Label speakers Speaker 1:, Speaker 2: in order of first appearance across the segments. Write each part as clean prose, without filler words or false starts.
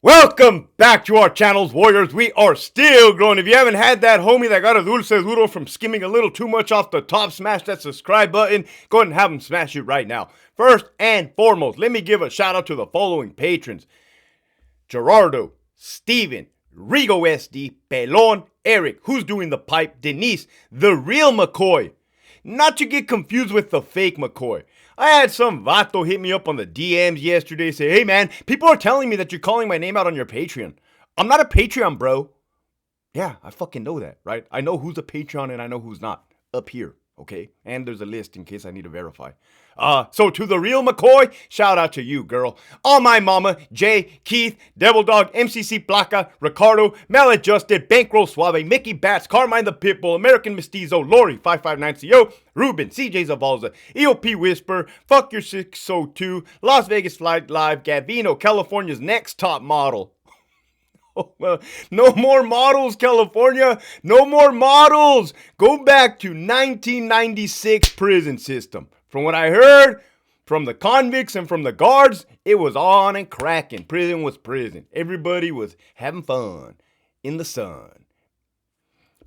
Speaker 1: Welcome back to our channels, Warriors. We are still growing. If you haven't had that homie that got a dulce duro from skimming a little too much off the top, smash that subscribe button. Go ahead and have him smash it right now. First and foremost, let me give a shout out to the following patrons: Gerardo, Steven, Rigo SD, Pelon, Eric, who's doing the pipe, Denise, the real McCoy. Not to get confused with the fake McCoy. I had some vato hit me up on the DMs yesterday, say, hey man, people are telling me that you're calling my name out on your Patreon. I'm not a Patreon, bro. Yeah, I fucking know that, right? I know who's a Patreon and I know who's not. Up here, okay? And there's a list in case I need to verify. So to the real McCoy, shout out to you, girl. All my mama, Jay, Keith, Devil Dog, MCC Placa, Ricardo, Maladjusted, Bankroll Suave, Mickey Bats, Carmine the Pitbull, American Mestizo, Lori, 559CO, Ruben, CJ Zavalza, EOP Whisper, Fuck Your 602, Las Vegas Flight Live, Gavino, California's next top model. Oh, well, no more models, California. No more models. Go back to 1996 prison system. From what I heard from the convicts and from the guards, it was on and cracking. Prison was prison. Everybody was having fun in the sun.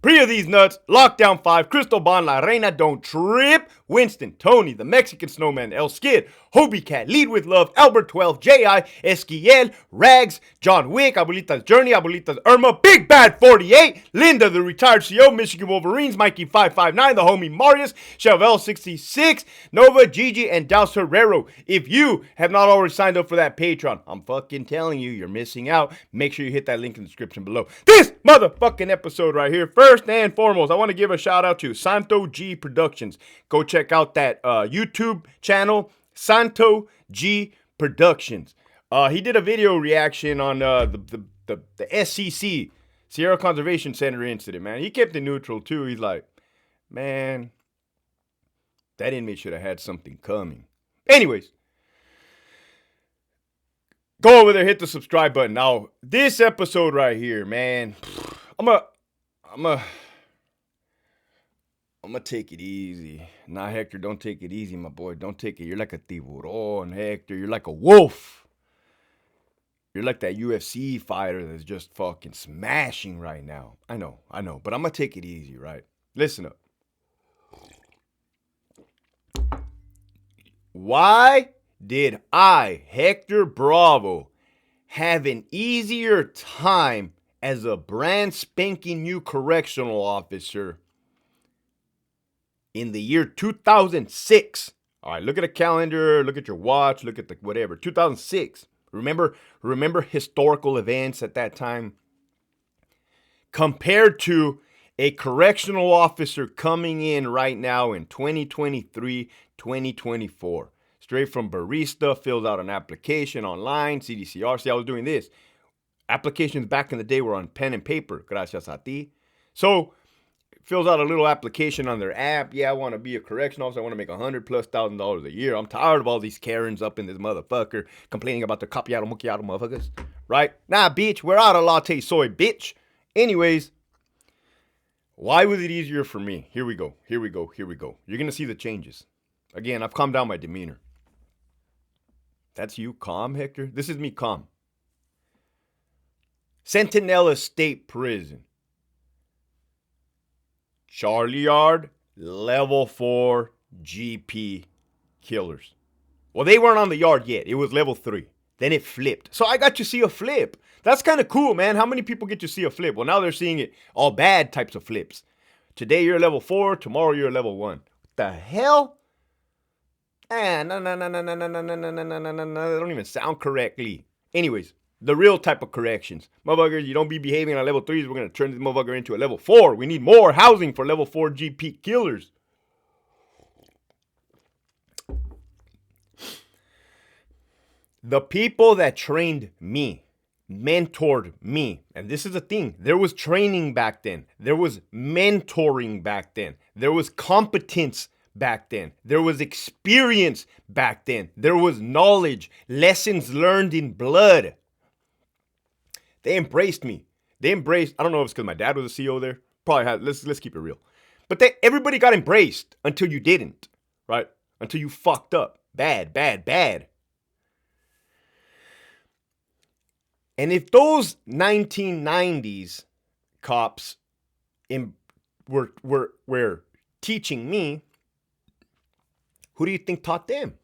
Speaker 1: Pre of these nuts, Lockdown 5, Cristobal La Reina, Don't Trip, Winston, Tony, the Mexican Snowman, El Skid, Hobie Cat, Lead With Love, Albert 12, J.I., Esquiel, Rags, John Wick, Abuelita's Journey, Abuelita's Irma, Big Bad 48, Linda, the retired CO, Michigan Wolverines, Mikey 559, the homie Marius, Chevelle 66, Nova, Gigi, and Douse Herrero. If you have not already signed up for that Patreon, I'm fucking telling you, you're missing out. Make sure you hit that link in the description below. This motherfucking episode right here, first and foremost, I want to give a shout out to Santo G Productions. Go check out that YouTube channel, Santo G Productions. He did a video reaction on the SCC, Sierra Conservation Center incident, man. He kept it neutral too. He's like, man, that inmate should have had something coming. Anyways, go over there, hit the subscribe button. Now, this episode right here, man, I'm gonna take it easy. Nah, Hector, don't take it easy, my boy. Don't take it. You're like a tiburon, Hector. You're like a wolf. You're like that UFC fighter that's just fucking smashing right now. I know. But I'm gonna take it easy, right? Listen up. Why did I, Hector Bravo, have an easier time as a brand spanking new correctional officer in the year 2006? All right, look at a calendar, look at your watch, look at the whatever. 2006. Remember historical events at that time compared to a correctional officer coming in right now in 2023, 2024. Straight from barista, fills out an application online, CDCR. See, I was doing this. Applications back in the day were on pen and paper, gracias a ti. So, fills out a little application on their app. Yeah, I want to be a correctional officer. I want to make $100,000+ a year. I'm tired of all these Karens up in this motherfucker complaining about the copiado mukiado motherfuckers. Right? Nah, bitch, we're out of latte soy, bitch. Anyways, why was it easier for me? Here we go. You're going to see the changes. Again, I've calmed down my demeanor. That's you, calm, Hector? This is me, calm. Centinela State Prison. Charlie Yard, level 4 GP killers. Well, they weren't on the yard yet. It was level 3. Then it flipped. So I got to see a flip. That's kind of cool, man. How many people get to see a flip? Well, now they're seeing it all bad types of flips. Today you're level 4. Tomorrow you're level 1. What the hell? No. That don't even sound correctly. Anyways, the real type of corrections. Motherfuckers, you don't be behaving on level 3s. We're going to turn this motherfucker into a level 4. We need more housing for level 4 GP killers. The people that trained me, mentored me, and this is the thing. There was training back then. There was mentoring back then. There was competence back then. There was experience back then. There was knowledge, lessons learned in blood. They embraced me. I don't know if it's because my dad was a CO there. Probably had, let's keep it real. But everybody got embraced until you didn't, right? Until you fucked up. Bad. And if those 1990s cops were teaching me, who do you think taught them?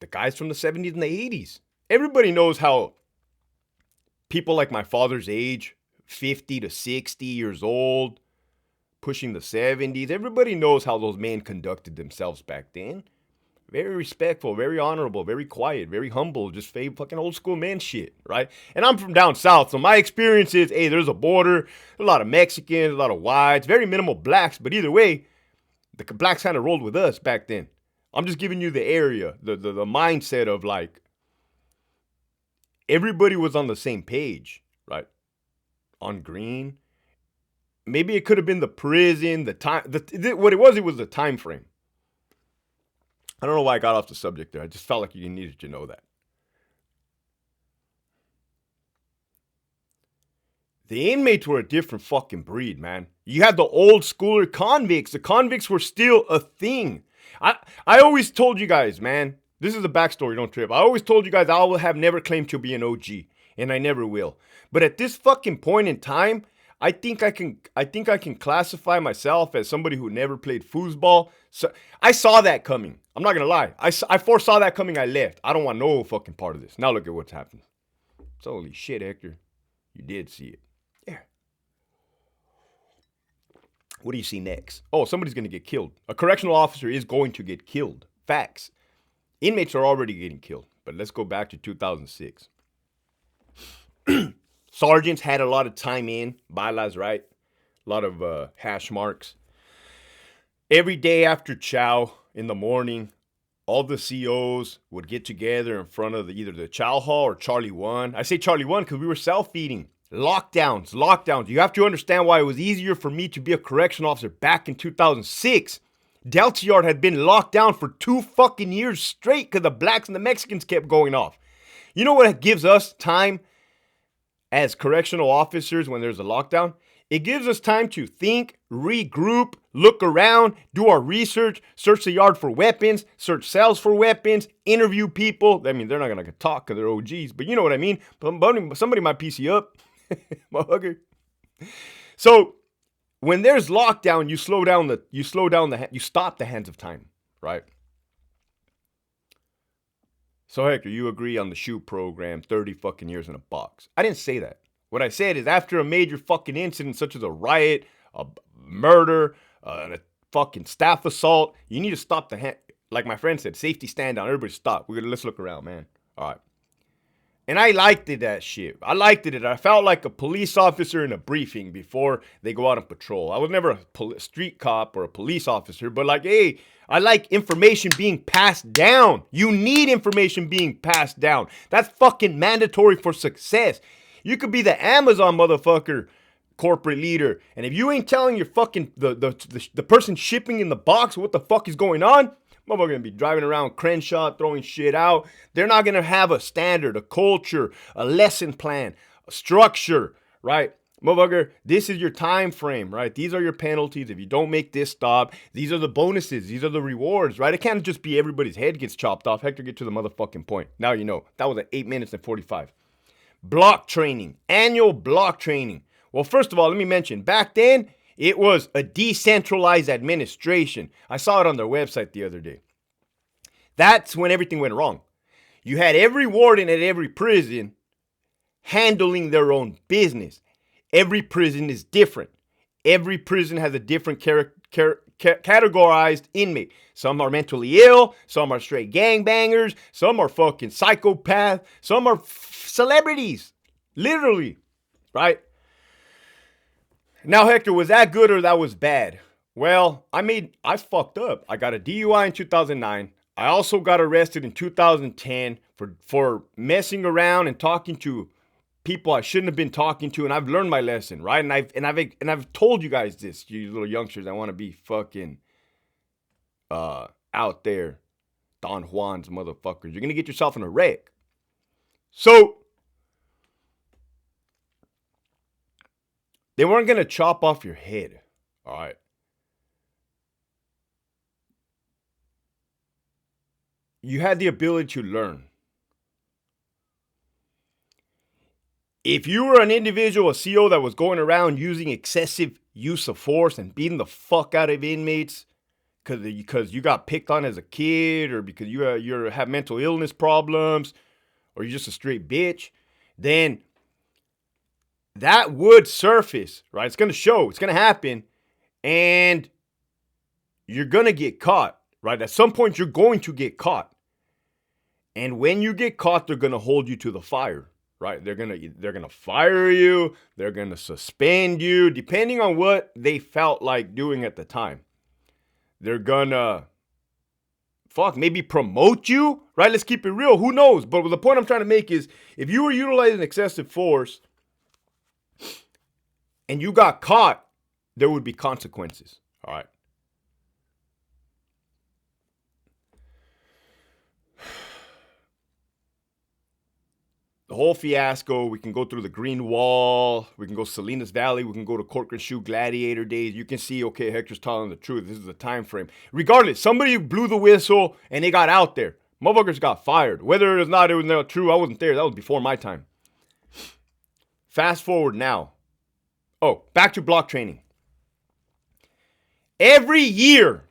Speaker 1: The guys from the 70s and the 80s. Everybody knows how people like my father's age, 50 to 60 years old, pushing the 70s, everybody knows how those men conducted themselves back then. Very respectful, very honorable, very quiet, very humble, just fucking old school man shit, right? And I'm from down south, so my experience is, hey, there's a border, a lot of Mexicans, a lot of whites, very minimal blacks, but either way, the blacks kind of rolled with us back then. I'm just giving you the area, the mindset of like, everybody was on the same page, right? On green. Maybe it could have been the prison, the time, what it was the time frame. I don't know why I got off the subject there. I just felt like you needed to know that. The inmates were a different fucking breed, man. You had the old schooler convicts. The convicts were still a thing. I always told you guys, man, this is a backstory, don't trip. I always told you guys I will have never claimed to be an OG, and I never will. But at this fucking point in time, I think I can classify myself as somebody who never played foosball. So I saw that coming. I'm not gonna lie. I foresaw that coming. I left. I don't want no fucking part of this. Now look at what's happened. So holy shit, Hector. You did see it. Yeah. What do you see next? Oh, somebody's gonna get killed. A correctional officer is going to get killed. Facts. Inmates are already getting killed. But let's go back to 2006. Sergeants had a lot of time in. Balas, right? A lot of hash marks. Every day after chow in the morning, all the COs would get together in front of either the chow hall or Charlie 1. I say Charlie 1 because we were self-feeding. Lockdowns. You have to understand why it was easier for me to be a correctional officer back in 2006. Delta Yard had been locked down for 2 fucking years straight because the blacks and the Mexicans kept going off. You know what gives us time as correctional officers when there's a lockdown? It gives us time to think, regroup, look around, do our research, search the yard for weapons, search cells for weapons, interview people. I mean, they're not going to talk because they're OGs, but you know what I mean. Somebody might piece you up. Motherfucker. So when there's lockdown, you stop the hands of time, right? So Hector, you agree on the SHOOT program, 30 fucking years in a box. I didn't say that. What I said is after a major fucking incident such as a riot, a murder, a fucking staff assault, you need to stop the hand. Like my friend said, safety stand down. Everybody stop. Let's look around, man. All right. And I liked it, that shit. I liked it. I felt like a police officer in a briefing before they go out on patrol. I was never a street cop or a police officer, but like, hey, I like information being passed down. You need information being passed down. That's fucking mandatory for success. You could be the Amazon motherfucker corporate leader, and if you ain't telling your fucking the person shipping in the box what the fuck is going on, motherfucker gonna be driving around Crenshaw throwing shit out. They're not gonna have a standard, a culture, a lesson plan, a structure, right? Motherfucker, this is your time frame, right? These are your penalties. If you don't make this stop, these are the bonuses. These are the rewards, right? It can't just be everybody's head gets chopped off. Hector, get to the motherfucking point. Now you know. That was at 8 minutes and 45. Block training. Annual block training. Well, first of all, let me mention, back then, it was a decentralized administration. I saw it on their website the other day. That's when everything went wrong. You had every warden at every prison handling their own business. Every prison is different. Every prison has a different categorized inmate. Some are mentally ill. Some are straight gangbangers. Some are fucking psychopaths. Some are celebrities. Literally. Right? Now, Hector, was that good or that was bad? Well, I fucked up. I got a DUI in 2009. I also got arrested in 2010 for messing around and talking to people I shouldn't have been talking to, and I've learned my lesson, right? And I've told you guys this, you little youngsters that want to be fucking out there, Don Juan's motherfuckers. You're gonna get yourself in a wreck. So they weren't gonna chop off your head, all right? You had the ability to learn. If you were an individual, a CO that was going around using excessive use of force and beating the fuck out of inmates because you got picked on as a kid or because you have mental illness problems or you're just a straight bitch, then that would surface, right? It's going to show. It's going to happen. And you're going to get caught, right? At some point, you're going to get caught. And when you get caught, they're going to hold you to the fire, right? They're going to fire you. They're going to suspend you, depending on what they felt like doing at the time. They're going to, maybe promote you, right? Let's keep it real. Who knows? But the point I'm trying to make is if you were utilizing excessive force and you got caught, there would be consequences, all right? The whole fiasco, we can go through the Green Wall, we can go Salinas Valley, we can go to Correctional Gladiator days. You can see, okay, Hector's telling the truth. This is the time frame. Regardless, somebody blew the whistle and they got out there. Motherfuckers got fired. Whether it was not true, I wasn't there. That was before my time. Fast forward now. Oh, back to block training. Every year,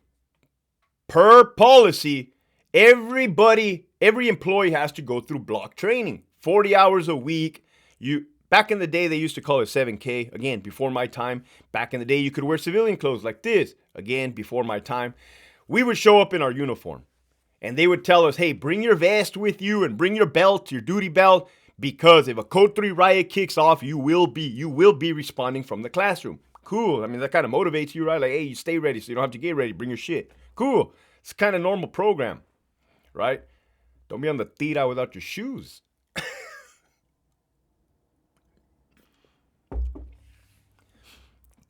Speaker 1: per policy, every employee has to go through block training. 40 hours a week. Back in the day, they used to call it 7K. Again, before my time. Back in the day, you could wear civilian clothes like this. Again, before my time. We would show up in our uniform. And they would tell us, hey, bring your vest with you and bring your belt, your duty belt. Because if a Code 3 riot kicks off, you will be responding from the classroom. Cool. I mean, that kind of motivates you, right? Like, hey, you stay ready so you don't have to get ready. Bring your shit. Cool. It's kind of normal program, right? Don't be on the tira without your shoes.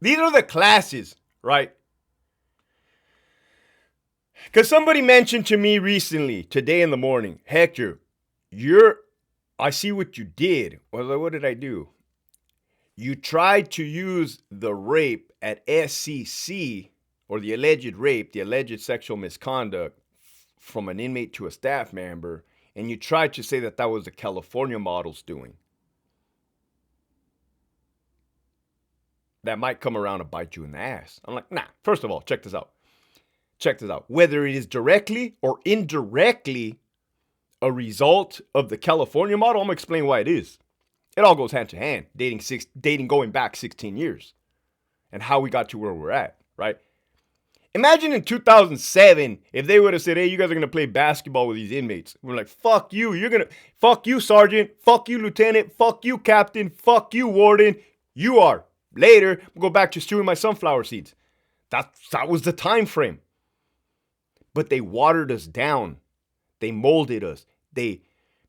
Speaker 1: These are the classes, right? Because somebody mentioned to me recently, today in the morning, Hector, I see what you did. Well, what did I do? You tried to use the rape at SCC, or the alleged rape, the alleged sexual misconduct from an inmate to a staff member, and you tried to say that was the California model's doing. That might come around and bite you in the ass. I'm like, nah, first of all, check this out. Whether it is directly or indirectly a result of the California model, I'm going to explain why it is. It all goes hand to hand, dating going back 16 years and how we got to where we're at, right? Imagine in 2007, if they would have said, hey, you guys are going to play basketball with these inmates. We're like, fuck you. Fuck you, sergeant. Fuck you, lieutenant. Fuck you, captain. Fuck you, warden. You are. Later, we'll go back to stewing my sunflower seeds. That was the time frame. But they watered us down. They molded us. They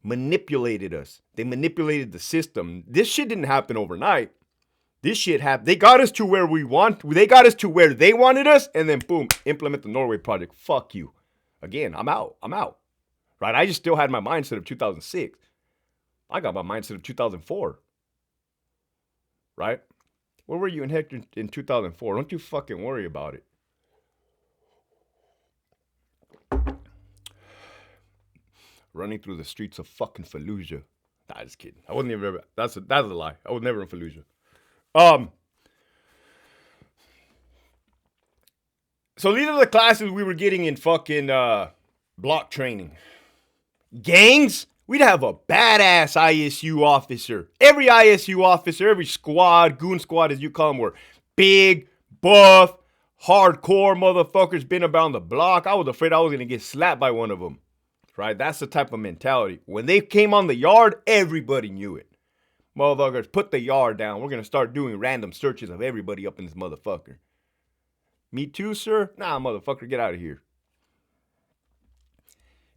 Speaker 1: manipulated us. They manipulated the system. This shit didn't happen overnight. This shit happened. They got us to where they got us to where they wanted us, and then boom, implement the Norway project. Fuck you. Again, I'm out. Right? I just still had my mindset of 2006. I got my mindset of 2004. Right? Where were you in Hector in 2004? Don't you fucking worry about it. Running through the streets of fucking Fallujah. Nah, just kidding. I wasn't even. That's a lie. I was never in Fallujah. So these are the classes we were getting in fucking block training. Gangs? We'd have a badass ISU officer. Every ISU officer, every squad, goon squad as you call them, were big, buff, hardcore motherfuckers, been around the block. I was afraid I was going to get slapped by one of them. Right? That's the type of mentality. When they came on the yard, everybody knew it. Motherfuckers, put the yard down. We're going to start doing random searches of everybody up in this motherfucker. Me too, sir? Nah, motherfucker, get out of here.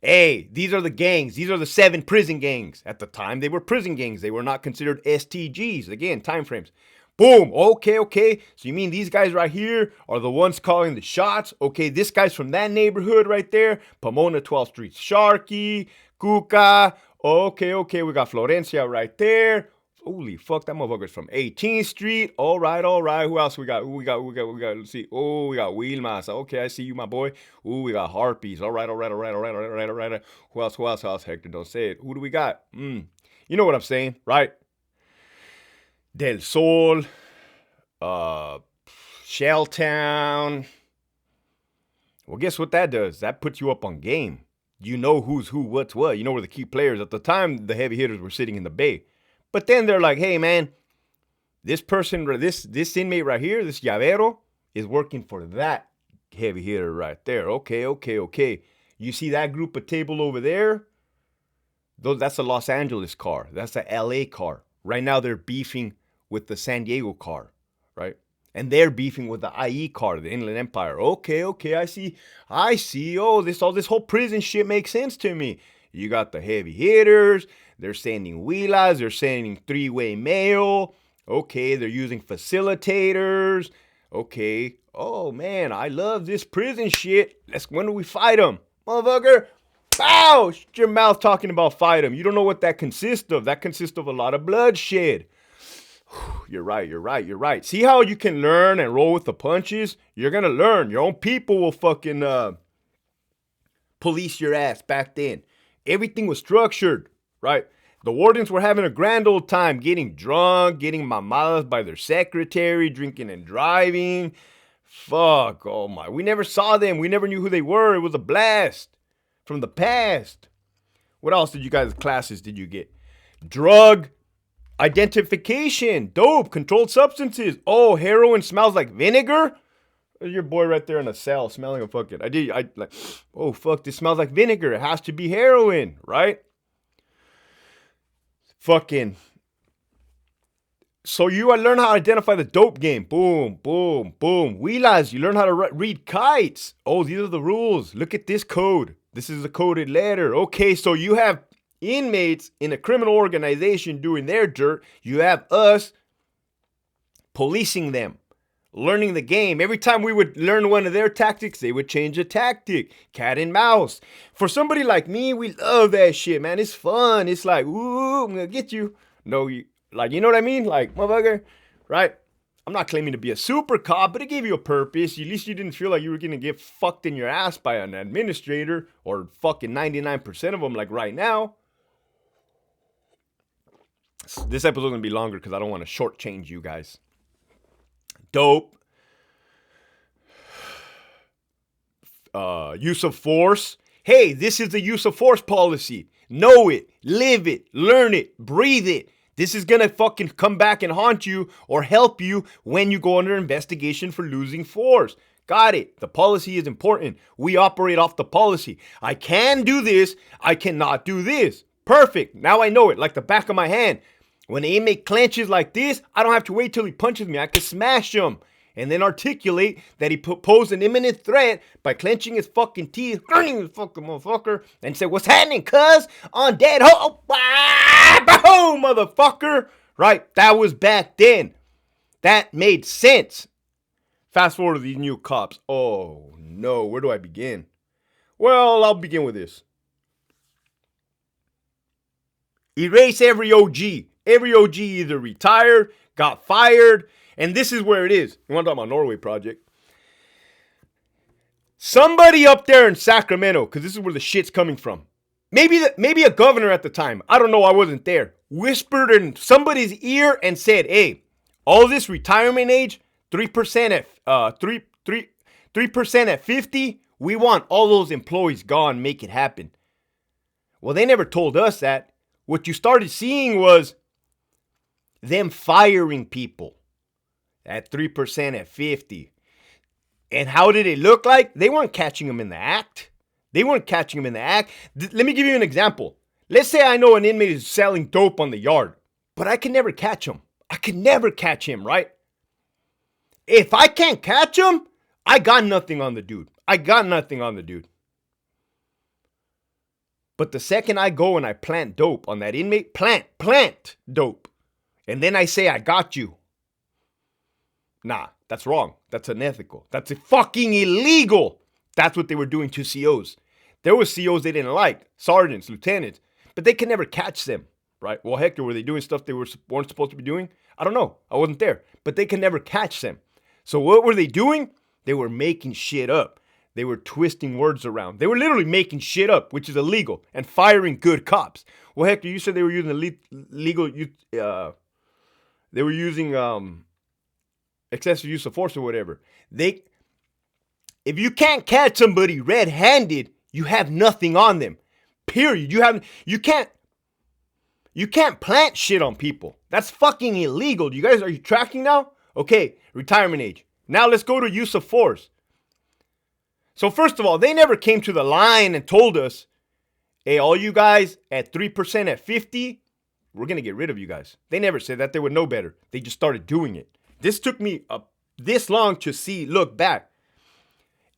Speaker 1: Hey, these are the gangs. These are the 7 prison gangs. At the time, they were prison gangs. They were not considered STGs. Again, time frames. Boom. Okay. So you mean these guys right here are the ones calling the shots? Okay, this guy's from that neighborhood right there. Pomona 12th Street. Sharky, Cuca. Okay. We got Florencia right there. Holy fuck, that motherfucker's from 18th Street. All right. Who else we got? We got. Let's see. Oh, we got Wilmas. Okay, I see you, my boy. Ooh, we got Harpies. All right. Who else? Hector, don't say it. Who do we got? You know what I'm saying, right? Del Sol, Shelltown. Well, guess what that does? That puts you up on game. You know who's who, what's what. You know where the key players. At the time, the heavy hitters were sitting in the bay. But then they're like, hey, man, this person, this inmate right here, this llavero, is working for that heavy hitter right there. Okay. You see that group of table over there? That's a Los Angeles car. That's a LA car. Right now, they're beefing with the San Diego car, right? And they're beefing with the IE car, the Inland Empire. Okay, I see. Oh, all this whole prison shit makes sense to me. You got the heavy hitters. They're sending huilas. They're sending three-way mail. Okay, they're using facilitators. Okay. Oh, man, I love this prison shit. When do we fight them? Motherfucker. Bow! Shut your mouth talking about fight them. You don't know what that consists of. That consists of a lot of bloodshed. You're right. See how you can learn and roll with the punches? You're going to learn. Your own people will fucking police your ass back then. Everything was structured, right? The wardens were having a grand old time getting drunk, getting mamadas by their secretary, drinking and driving. Fuck, oh my. We never saw them. We never knew who they were. It was a blast from the past. What else classes did you get? Drug identification, dope, controlled substances. Oh, heroin smells like vinegar. There's your boy right there in a cell smelling a fucking. Oh fuck, this smells like vinegar. It has to be heroin, right? Fucking. So you learn how to identify the dope game. Boom. Wheelas, you learn how to read kites. Oh, these are the rules. Look at this code. This is a coded letter. Okay, so you have inmates in a criminal organization doing their dirt. You have us policing them, learning the game. Every time we would learn one of their tactics, they would change a tactic. Cat and mouse. For somebody like me, we love that shit, man. It's fun. It's like, ooh, I'm gonna get you. No, you know what I mean? Like, motherfucker, right? I'm not claiming to be a super cop, but it gave you a purpose. At least you didn't feel like you were gonna get fucked in your ass by an administrator or fucking 99% of them like right now. This episode is going to be longer because I don't want to shortchange you guys. Dope. Use of force. Hey, this is the use of force policy. Know it, live it, learn it, breathe it. This is going to fucking come back and haunt you or help you when you go under investigation for losing force. Got it. The policy is important. We operate off the policy. I can do this. I cannot do this. Perfect. Now I know it like the back of my hand. When an inmate clenches like this, I don't have to wait till he punches me. I can smash him and then articulate that he posed an imminent threat by clenching his fucking teeth, grunting his fucking motherfucker, and say, "What's happening, cuz? On dead ho, boom, motherfucker." Right? That was back then. That made sense. Fast forward to these new cops. Oh no, where do I begin? Well, I'll begin with this. Erase every OG. Every OG either retired, got fired, and this is where it is. You want to talk about Norway Project? Somebody up there in Sacramento, because this is where the shit's coming from. Maybe a governor at the time, I don't know, I wasn't there, whispered in somebody's ear and said, "Hey, all this retirement age, 3% at 3% at 50, we want all those employees gone, make it happen." Well, they never told us that. What you started seeing was them firing people at 3% at 50. And how did it look like? They weren't catching them in the act. Let me give you an example. Let's say I know an inmate is selling dope on the yard, but I can never catch him. Right? If I can't catch him, I got nothing on the dude. But the second I go and I plant dope on that inmate, plant dope, and then I say, "I got you." Nah, that's wrong. That's unethical. That's fucking illegal. That's what they were doing to COs. There were COs they didn't like, sergeants, lieutenants, but they could never catch them, right? Well, Hector, were they doing stuff they weren't supposed to be doing? I don't know. I wasn't there, but they could never catch them. So what were they doing? They were making shit up. They were twisting words around. They were literally making shit up, which is illegal, and firing good cops. Well, Hector, you said they were using the legal They were using excessive use of force or whatever. If you can't catch somebody red-handed, you have nothing on them. Period. You can't plant shit on people. That's fucking illegal. Are you tracking now? Okay, retirement age. Now let's go to use of force. So first of all, they never came to the line and told us, hey, all you guys at 3% at 50, we're going to get rid of you guys. They never said that. They would know better. They just started doing it. This took me this long to look back.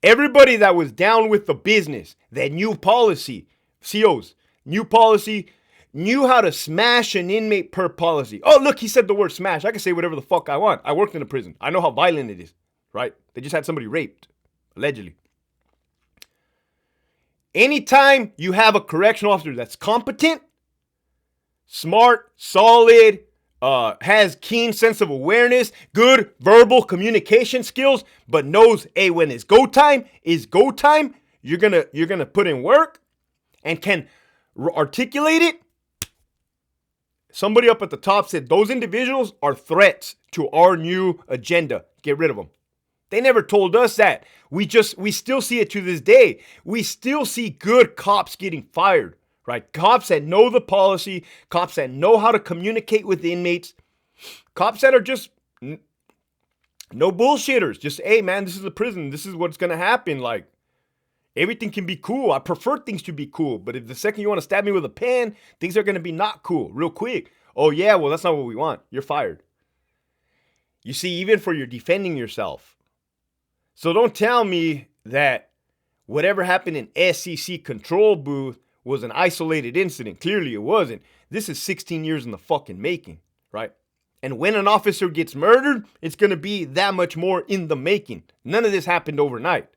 Speaker 1: Everybody that was down with the business, that new policy, COs, new policy, knew how to smash an inmate per policy. Oh, look, he said the word smash. I can say whatever the fuck I want. I worked in a prison. I know how violent it is, right? They just had somebody raped, allegedly. Anytime you have a correctional officer that's competent, smart, solid, has keen sense of awareness, good verbal communication skills, but knows, hey, when it's go time, you're gonna put in work and can articulate it. Somebody up at the top said those individuals are threats to our new agenda. Get rid of them. They never told us that. We still see it to this day. We still see good cops getting fired, right? Cops that know the policy, cops that know how to communicate with the inmates, cops that are just no bullshitters. Just, hey, man, this is a prison. This is what's going to happen. Like, everything can be cool. I prefer things to be cool. But if the second you want to stab me with a pen, things are going to be not cool real quick. Oh, yeah, well, that's not what we want. You're fired. You see, even for your defending yourself. So don't tell me that whatever happened in SCC control booth was an isolated incident. Clearly it wasn't. This is 16 years in the fucking making, right? And when an officer gets murdered, it's going to be that much more in the making. None of this happened overnight.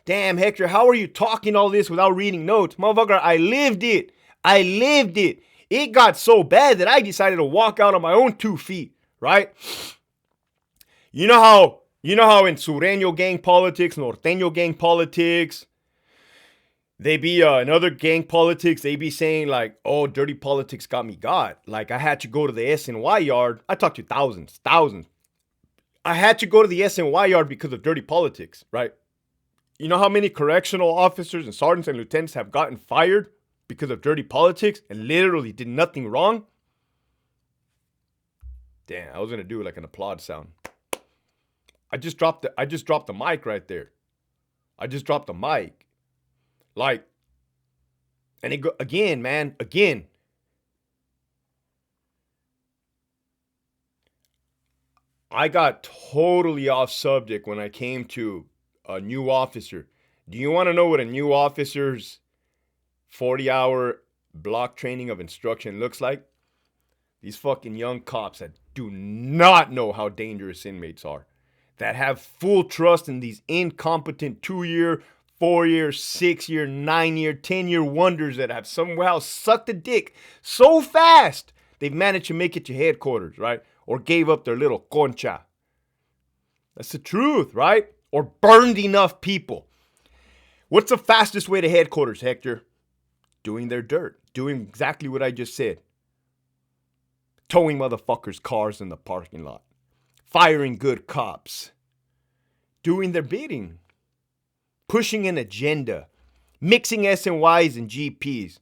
Speaker 1: Damn, Hector, how are you talking all this without reading notes? Motherfucker, I lived it. It got so bad that I decided to walk out on my own 2 feet, right? You know how in Sureño gang politics, Norteño gang politics, they be in other gang politics, they be saying like, oh, dirty politics got me got. Like I had to go to the SNY yard. I talked to thousands. I had to go to the SNY yard because of dirty politics, right? You know how many correctional officers and sergeants and lieutenants have gotten fired because of dirty politics and literally did nothing wrong? Damn, I was gonna do like an applaud sound. I just dropped the mic right there. I just dropped the mic. Like, and it go again, man, again. I got totally off subject when I came to a new officer. Do you want to know what a new officer's 40-hour block training of instruction looks like? These fucking young cops that do not know how dangerous inmates are, that have full trust in these incompetent 2-year, 4-year, 6-year, 9-year, 10-year wonders that have somehow sucked a dick so fast they've managed to make it to headquarters, right? Or gave up their little concha. That's the truth, right? Or burned enough people. What's the fastest way to headquarters, Hector? Doing their dirt. Doing exactly what I just said. Towing motherfuckers' cars in the parking lot. Firing good cops. Doing their bidding. Pushing an agenda. Mixing SNYs and GPs.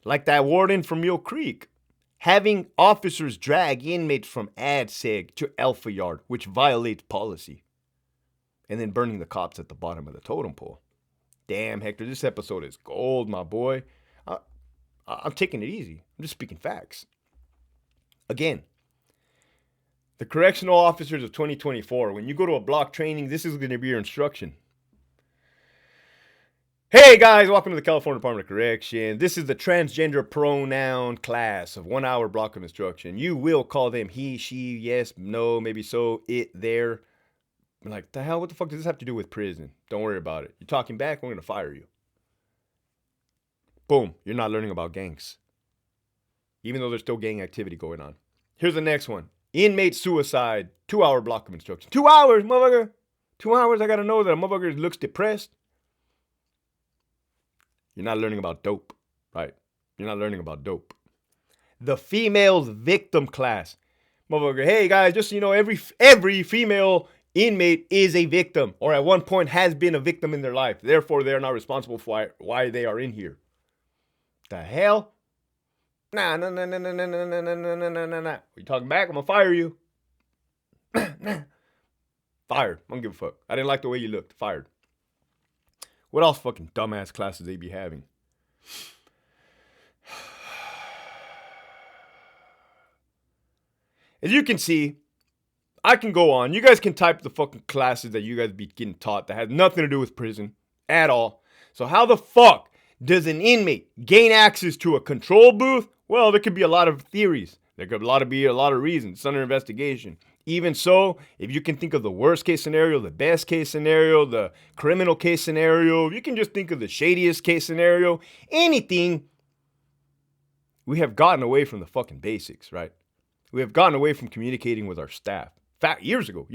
Speaker 1: Like that warden from Mill Creek. Having officers drag inmates from ADSEG to Alpha Yard, which violates policy. And then burning the cops at the bottom of the totem pole. Damn, Hector, this episode is gold, my boy. I'm taking it easy. I'm just speaking facts. Again, the correctional officers of 2024, when you go to a block training, this is going to be your instruction. Hey guys, welcome to the California Department of Correction. This is the transgender pronoun class of 1 hour block of instruction. You will call them he, she, yes, no, maybe so, it, there. I'm like, the hell, what the fuck does this have to do with prison? Don't worry about it. You're talking back, we're going to fire you. Boom, you're not learning about gangs. Even though there's still gang activity going on. Here's the next one. Inmate suicide, 2 hour block of instruction. 2 hours, motherfucker. 2 hours, I got to know that a motherfucker looks depressed. You're not learning about dope, right? You're not learning about dope. The females victim class. Motherfucker, hey guys, just so you know, every female inmate is a victim, or at one point has been a victim in their life. Therefore, they are not responsible for why they are in here. The hell? Nah. You talking back? I'm gonna fire you. Fired. I don't give a fuck. I didn't like the way you looked. Fired. What else fucking dumbass classes they be having? As you can see, I can go on. You guys can type the fucking classes that you guys be getting taught that has nothing to do with prison at all. So how the fuck does an inmate gain access to a control booth? Well, there could be a lot of theories. There could be a lot of reasons. It's under investigation. Even so, if you can think of the worst case scenario, the best case scenario, the criminal case scenario, you can just think of the shadiest case scenario, anything, we have gotten away from the fucking basics, right? We have gotten away from communicating with our staff. In fact, years ago,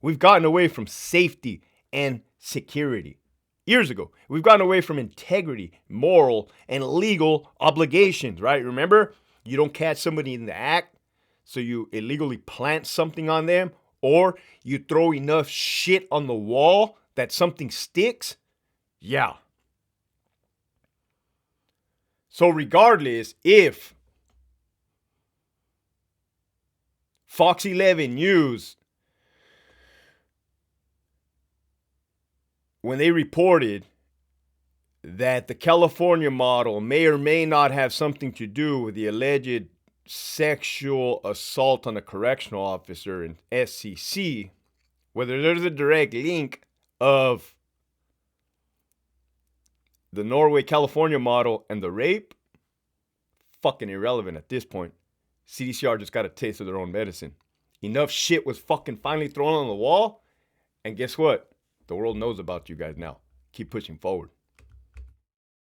Speaker 1: we've gotten away from safety and security. Years ago, we've gotten away from integrity, moral, and legal obligations, right? Remember, you don't catch somebody in the act, so you illegally plant something on them, or you throw enough shit on the wall that something sticks. Yeah. So regardless, if Fox 11 News, when they reported that the California model may or may not have something to do with the alleged sexual assault on a correctional officer in SCC, whether there's a direct link of the Norway California model and the rape, fucking irrelevant at this point. CDCR just got a taste of their own medicine. Enough shit was fucking finally thrown on the wall, and guess what? The world knows about you guys now. Keep pushing forward.